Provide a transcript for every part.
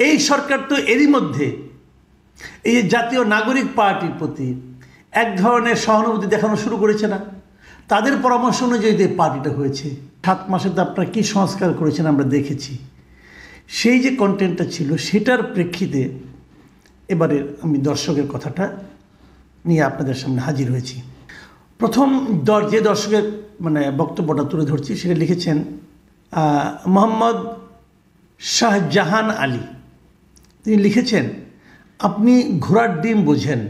এই সরকার তো এরই মধ্যে এই যে জাতীয় নাগরিক পার্টির প্রতি এক ধরনের সহানুভূতি দেখানো শুরু করেছে না? তাদের পরামর্শ অনুযায়ী যে পার্টিটা হয়েছে, 7 মাসে তো আপনারা কী সংস্কার করেছেন আমরা দেখেছি। সেই যে কন্টেন্টটা ছিল সেটার প্রেক্ষিতে এবারে আমি দর্শকের কথাটা নিয়ে আপনাদের সামনে হাজির হয়েছি। প্রথম যে দর্শকের বক্তব্যটা তুলে ধরছি সেটা লিখেছেন মোহাম্মদ শাহজাহান আলী। তিনি লিখেছেন, আপনি ঘোড়ার ডিম বোঝেন।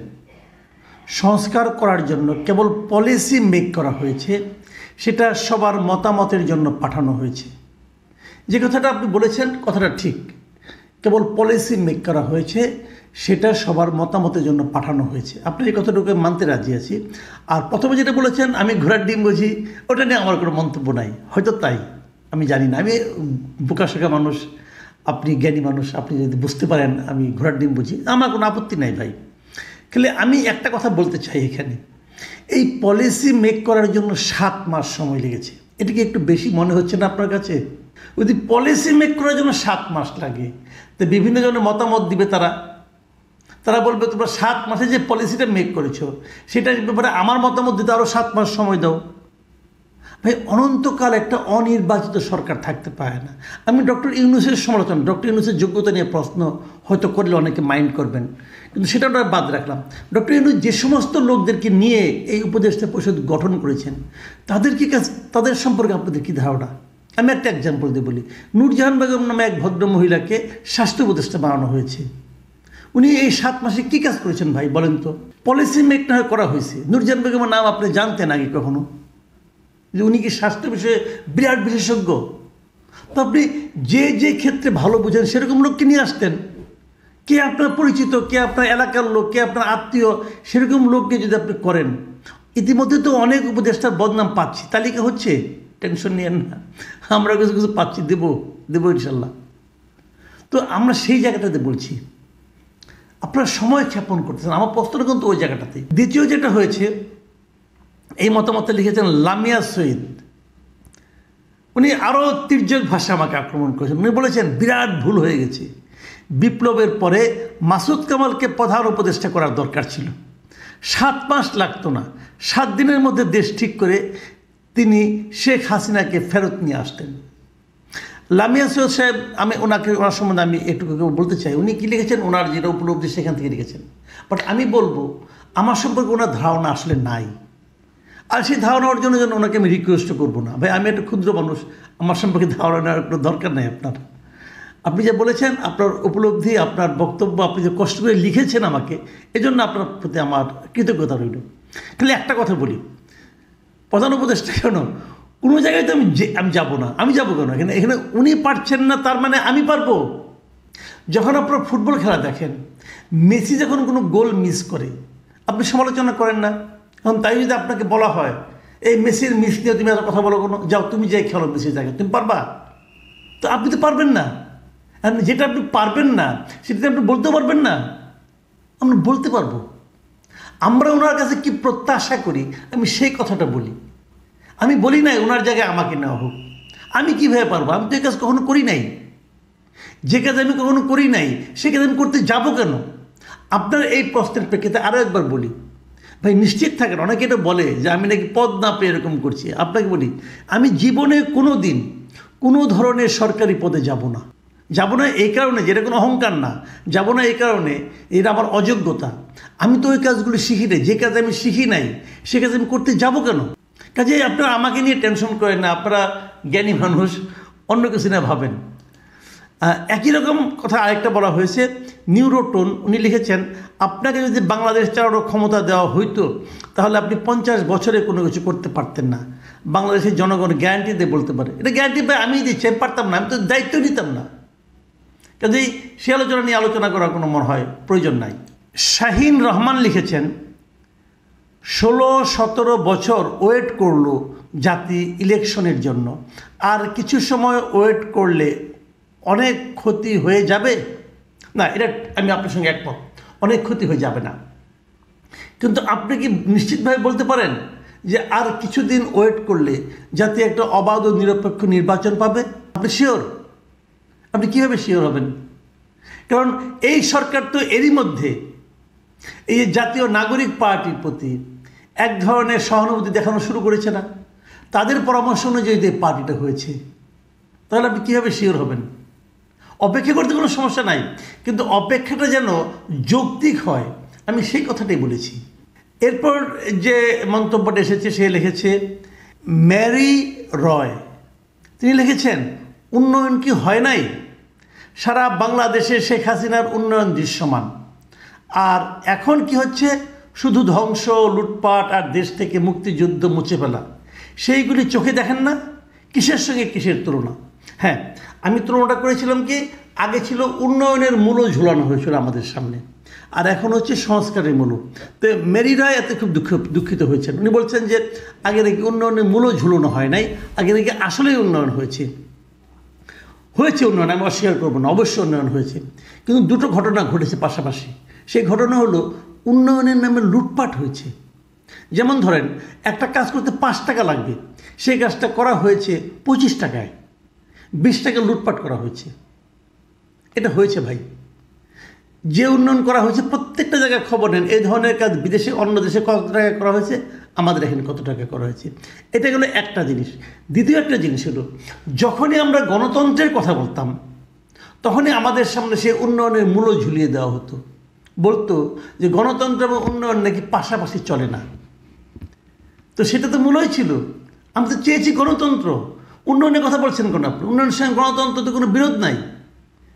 সংস্কার করার জন্য কেবল পলিসি মেক করা হয়েছে, সেটা সবার মতামতের জন্য পাঠানো হয়েছে। যে কথাটা আপনি বলেছেন কথাটা ঠিক, কেবল পলিসি মেক করা হয়েছে, সেটা সবার মতামতের জন্য পাঠানো হয়েছে। আপনি এই কথাটুকু মানতে রাজি আছি। আর প্রথমে যেটা বলেছেন আমি ঘোড়ার ডিম বুঝি, ওটা নিয়ে আমার কোনো মন্তব্য নাই, হয়তো তাই, আমি জানি না। আমি বোকাশোকা মানুষ, আপনি জ্ঞানী মানুষ, আপনি যদি বুঝতে পারেন আমি ঘোড়ার ডিম বুঝি, আমার কোনো আপত্তি নাই ভাই। তাহলে আমি একটা কথা বলতে চাই, এখানে এই পলিসি মেক করার জন্য 7 মাস সময় লেগেছে, এটা কি একটু বেশি মনে হচ্ছে না আপনার কাছে? যদি পলিসি মেক করার জন্য 7 মাস লাগে, তো বিভিন্ন জনের মতামত দিবে, তারা বলবে তোমরা 7 মাসে যে পলিসিটা মেক করেছো সেটার ব্যাপারে আমার মতামত দিতে আরও 7 মাস সময় দাও। ভাই, অনন্তকাল একটা অনির্বাচিত সরকার থাকতে পারে না। আমি ডক্টর ইউনূসের সমালোচনা, ডক্টর ইউনূসের যোগ্যতা নিয়ে প্রশ্ন হয়তো করলে অনেকে মাইন্ড করবেন, কিন্তু সেটা আমরা বাদ রাখলাম। ডক্টর ইউনূস যে সমস্ত লোকদেরকে নিয়ে এই উপদেষ্টা পরিষদ গঠন করেছেন, তাদের সম্পর্কে আপনাদের কী ধারণা? আমি একটা এক্সাম্পল দিয়ে বলি। নূরজাহান বেগম নামে এক ভদ্র মহিলাকে স্বাস্থ্য উপদেষ্টা বানানো হয়েছে। উনি এই 7 মাসে কী কাজ করেছেন ভাই বলেন তো? পলিসি মেক না করা হয়েছে। নূরজাহান বেগমের নাম আপনি জানতেন আগে কখনো? যে উনি কি স্বাস্থ্য বিষয়ে বিরাট বিশেষজ্ঞ? তো আপনি যে ক্ষেত্রে ভালো বুঝেন সেরকম লোককে নিয়ে আসতেন। কে আপনার পরিচিত, কে আপনার এলাকার লোক, কে আপনার আত্মীয়, সেরকম লোককে যদি আপনি করেন। ইতিমধ্যে তো অনেক উপদেষ্টার বদনাম পাচ্ছি, তালিকা হচ্ছে, টেনশন নিয়েন না, আমরা কিছু কিছু পাচ্ছি, দেবো ইনশাল্লাহ। তো আমরা সেই জায়গাটাতে বলছি, আপনারা সময় ক্ষেপণ করতেছেন। আমার প্রশ্নটা কিন্তু ওই জায়গাটাতে। দ্বিতীয় যেটা হয়েছে, এই মতামতে লিখেছেন লামিয়া সৈয়দ। উনি আরও তির্যক ভাষা আমাকে আক্রমণ করেছেন। উনি বলেছেন বিরাট ভুল হয়ে গেছে, বিপ্লবের পরে মাসুদ কামালকে প্রধান উপদেষ্টা করার দরকার ছিল। 7 মাস লাগতো না, 7 দিনের মধ্যে দেশ ঠিক করে তিনি শেখ হাসিনাকে ফেরত নিয়ে আসতেন। লামিয়া সৈয়দ সাহেব, ওনার সম্বন্ধে আমি একটু বলতে চাই। উনি কী লিখেছেন, ওনার যেটা উপলব্ধি সেখান থেকে লিখেছেন। বাট আমি বলবো আমার সম্পর্কে ওনার ধারণা আসলে নাই, আর সেই ধারণা অর্জনের জন্য ওনাকে আমি রিকোয়েস্ট করবো না। ভাই, আমি একটা ক্ষুদ্র মানুষ, আমার সম্পর্কে ধারণা নেওয়ার কোনো দরকার নেই আপনার। আপনি যে বলেছেন আপনার উপলব্ধি, আপনার বক্তব্য, আপনি যে কষ্ট করে লিখেছেন আমাকে, এজন্য আপনার প্রতি আমার কৃতজ্ঞতা রইল। খালি একটা কথা বলি, প্রধান উপদেষ্টা কেন কোনো জায়গায় তো আমি যাবো না। আমি যাবো কেন? এখানে উনি পারছেন না তার মানে আমি পারবো? যখন আপনার ফুটবল খেলা দেখেন, মেসি যখন কোনো গোল মিস করে আপনি সমালোচনা করেন না? এখন তাই যদি আপনাকে বলা হয় এই মেসির মিস নিয়ে তুমি এত কথা বলো কোনো, যাও তুমি যাই খেলো মেসির জায়গায়, তুমি পারবা? তো আপনি তো পারবেন না। যেটা আপনি পারবেন না সেটা আপনি বলতেও পারবেন না। আমরা বলতে পারবো। আমরা ওনার কাছে কি প্রত্যাশা করি আমি সেই কথাটা বলি। আমি বলি নাই ওনার জায়গায় আমাকে নেওয়া হোক। আমি কীভাবে পারবো? আমি তো এই কাজ কখনো করি নাই। যে কাজ আমি কখনো করি নাই সে কাজ আমি করতে যাবো কেন? আপনার এই প্রশ্নের প্রেক্ষিতে আরও একবার বলি, ভাই নিশ্চিত থাকেন, অনেকে এটা বলে যে আমি নাকি পদ না পেয়ে এরকম করছি। আপনাকে বলি, আমি জীবনে কোনো দিন কোনো ধরনের সরকারি পদে যাব না এই কারণে, যেটা কোনো অহংকার না, যাব না এই কারণে এটা আমার অযোগ্যতা। আমি তো ওই কাজগুলো শিখি নাই, যে কাজ আমি শিখি নাই সে কাজ আমি করতে যাব কেন? কাজে আপনারা আমাকে নিয়ে টেনশন করেন না, আপনারা জ্ঞানী মানুষ, অন্য কিছু না ভাবেন। একই রকম কথা আরেকটা বলা হয়েছে, নিউরোটোন। উনি লিখেছেন আপনাকে যদি বাংলাদেশ চালানোর ক্ষমতা দেওয়া হইতো তাহলে আপনি 50 বছরে কোনো কিছু করতে পারতেন না। বাংলাদেশের জনগণ গ্যারান্টি দিয়ে বলতে পারে, এটা গ্যারান্টি পাই আমি দিচ্ছি, আমি পারতাম না, আমি তো দায়িত্ব নিতাম না। কাজেই সে আলোচনা নিয়ে আলোচনা করার কোনো মনে হয় প্রয়োজন নাই। শাহিন রহমান লিখেছেন 16-17 বছর ওয়েট করলো জাতি ইলেকশনের জন্য, আর কিছু সময় ওয়েট করলে অনেক ক্ষতি হয়ে যাবে না। এটা আমি আপনার সঙ্গে একমত, অনেক ক্ষতি হয়ে যাবে না। কিন্তু আপনি কি নিশ্চিতভাবে বলতে পারেন যে আর কিছুদিন ওয়েট করলে জাতি একটা অবাধ ও নিরপেক্ষ নির্বাচন পাবে? আপনি শিওর? আপনি কীভাবে শিওর হবেন? কারণ এই সরকার তো এরই মধ্যে এই যে জাতীয় নাগরিক পার্টির প্রতি এক ধরনের সহানুভূতি দেখানো শুরু করেছে না? তাদের পরামর্শ অনুযায়ী যে পার্টিটা হয়েছে, তাহলে আপনি কীভাবে শিওর হবেন? অপেক্ষা করতে কোনো সমস্যা নাই, কিন্তু অপেক্ষাটা যেন যৌক্তিক হয়, আমি সেই কথাটাই বলেছি। এরপর যে মন্তব্যটা এসেছে, সে লিখেছে ম্যারি রয়। তিনি লিখেছেন, উন্নয়ন কি হয় নাই? সারা বাংলাদেশে শেখ হাসিনার উন্নয়ন দৃশ্যমান, আর এখন কি হচ্ছে? শুধু ধ্বংস, লুটপাট আর দেশ থেকে মুক্তিযুদ্ধ মুছে ফেলা। সেইগুলি চোখে দেখেন না? কিসের সঙ্গে কিসের তুলনা? হ্যাঁ, আমি তুলনাটা করেছিলাম কি, আগে ছিল উন্নয়নের মূল্য ঝুলানো হয়েছিল আমাদের সামনে, আর এখন হচ্ছে সংস্কারের মূল্য। তো মেরি রায় এতে খুব দুঃখিত হয়েছেন। উনি বলছেন যে আগে নাকি উন্নয়নের মূল্য ঝুলানো হয় নাই, আগে নাকি আসলেই উন্নয়ন হয়েছে উন্নয়ন, আমি অস্বীকার করবো না, অবশ্যই উন্নয়ন হয়েছে, কিন্তু দুটো ঘটনা ঘটেছে পাশাপাশি। সেই ঘটনা হলো উন্নয়নের নামে লুটপাট হয়েছে। যেমন ধরেন, একটা কাজ করতে 5 টাকা লাগবে, সেই কাজটা করা হয়েছে 25 টাকায়, 20 টাকা লুটপাট করা হয়েছে। এটা হয়েছে ভাই। যে উন্নয়ন করা হয়েছে প্রত্যেকটা জায়গায় খবর নেন, এই ধরনের কাজ বিদেশে অন্য দেশে কত টাকা করা হয়েছে, আমাদের এখানে কত টাকা করা হয়েছে। এটা গেলো একটা জিনিস। দ্বিতীয় একটা জিনিস হলো, যখনই আমরা গণতন্ত্রের কথা বলতাম, তখনই আমাদের সামনে সেই উন্নয়নের মূল্য ঝুলিয়ে দেওয়া হতো। বলতো যে গণতন্ত্র এবং উন্নয়ন নাকি পাশাপাশি চলে না। তো সেটা তো মূলই ছিল। আমি তো চেয়েছি গণতন্ত্র। উন্নয়নের কথা বলছেন কেন আপনি? উন্নয়নের সঙ্গে গণতন্ত্র তো কোনো বিরোধ নাই,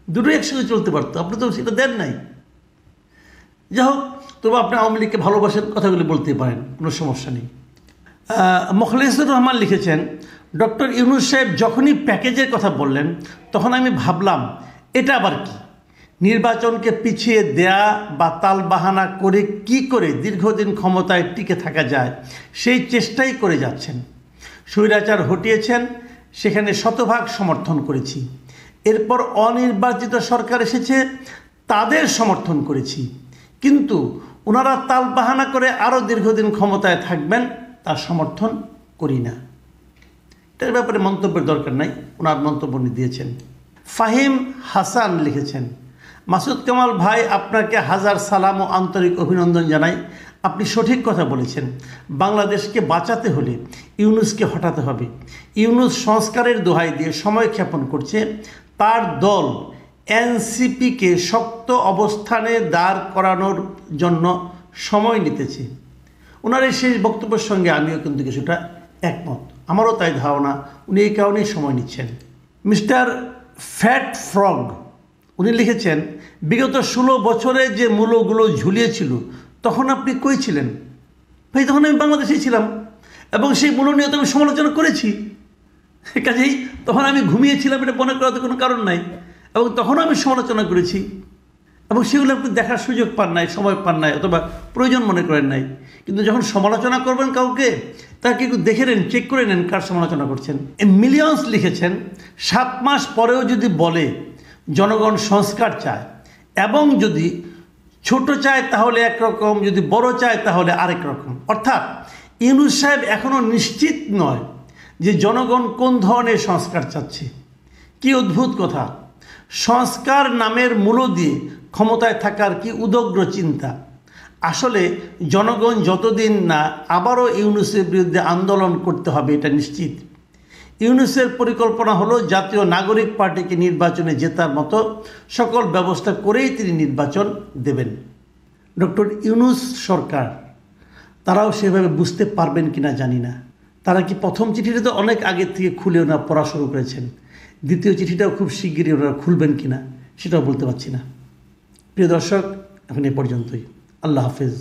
দুটোই একসঙ্গে চলতে পারতো। আপনি তো সেটা দেন নাই। যাই হোক, তবু আপনি আওয়ামী লীগকে ভালোবাসার কথাগুলি বলতে পারেন, কোনো সমস্যা নেই। মোখলেসুর রহমান লিখেছেন, ডক্টর ইউনূস সাহেব যখনই প্যাকেজের কথা বললেন, তখন আমি ভাবলাম এটা আবার কি? নির্বাচনকে পিছিয়ে দেয়া বা তালবাহানা করে কি করে দীর্ঘদিন ক্ষমতায় টিকে থাকা যায়, সেই চেষ্টাই করে যাচ্ছেন। স্বৈরাচার হটিয়েছেন, সেখানে শতভাগ সমর্থন করেছি। এরপর অনির্বাচিত সরকার এসেছে, তাদের সমর্থন করেছি, কিন্তু ওনারা তালবাহানা করে আরও দীর্ঘদিন ক্ষমতায় থাকবেন, তার সমর্থন করি না। এটার ব্যাপারে মন্তব্যের দরকার নাই, ওনার মন্তব্য দিয়েছেন। ফাহিম হাসান লিখেছেন, মাসুদ কামাল ভাই, আপনাকে হাজার সালাম ও আন্তরিক অভিনন্দন জানাই। আপনি সঠিক কথা বলেছেন। বাংলাদেশকে বাঁচাতে হলে ইউনূসকে হটাতে হবে। ইউনূস সংস্কারের দোহাই দিয়ে সময় ক্ষেপণ করছে। তার দল এনসিপিকে শক্ত অবস্থানে দাঁড় করানোর জন্য সময় নিতেছে। ওনার এই শেষ বক্তব্যের সঙ্গে আমিও কিন্তু কিছুটা একমত। আমারও তাই ধারণা, উনি এই কারণেই সময় নিচ্ছেন। মিস্টার ফ্যাট ফ্রগ উনি লিখেছেন, বিগত 16 বছরে যে মূল্যগুলো ঝুলিয়েছিল, তখন আপনি কই ছিলেন? ভাই, তখন আমি বাংলাদেশেই ছিলাম এবং সেই মূল্য নিয়ে তো আমি সমালোচনা করেছি। কাজেই তখন আমি ঘুমিয়েছিলাম, এটা মনে করার তো কোনো কারণ নাই, এবং তখনও আমি সমালোচনা করেছি, এবং সেগুলো আপনি দেখার সুযোগ পান নাই, সময় পান নাই, অথবা প্রয়োজন মনে করেন নাই। কিন্তু যখন সমালোচনা করবেন কাউকে, তাকে একটু দেখে নেন, চেক করে নেন কার সমালোচনা করছেন। মিলিয়ন্স লিখেছেন, 7 মাস পরেও যদি বলে জনগণ সংস্কার চায়, এবং যদি ছোট চায় তাহলে একরকম, যদি বড় চায় তাহলে আরেক রকম। অর্থাৎ ইউনূস সাহেব এখনও নিশ্চিত নয় যে জনগণ কোন ধরনের সংস্কার চাচ্ছে। কি অদ্ভুত কথা! সংস্কার নামের মূল্য দিয়ে ক্ষমতায় থাকার কি উদগ্র চিন্তা! আসলে জনগণ যতদিন না আবারও ইউনূসের বিরুদ্ধে আন্দোলন করতে হবে, এটা নিশ্চিত। ইউনূসের পরিকল্পনা হলো জাতীয় নাগরিক পার্টিকে নির্বাচনে জেতার মতো সকল ব্যবস্থা করেই তিনি নির্বাচন দেবেন। ডক্টর ইউনূস সরকার, তারাও সেভাবে বুঝতে পারবেন কিনা জানি না। তারা কি প্রথম চিঠিটা তো অনেক আগের থেকে খুলে ওনারা পড়া শুরু করেছেন, দ্বিতীয় চিঠিটাও খুব শিগগিরই ওনারা খুলবেন কিনা সেটাও বলতে পারছি না। প্রিয় দর্শক, এখন এ পর্যন্তই। আল্লাহ হাফেজ।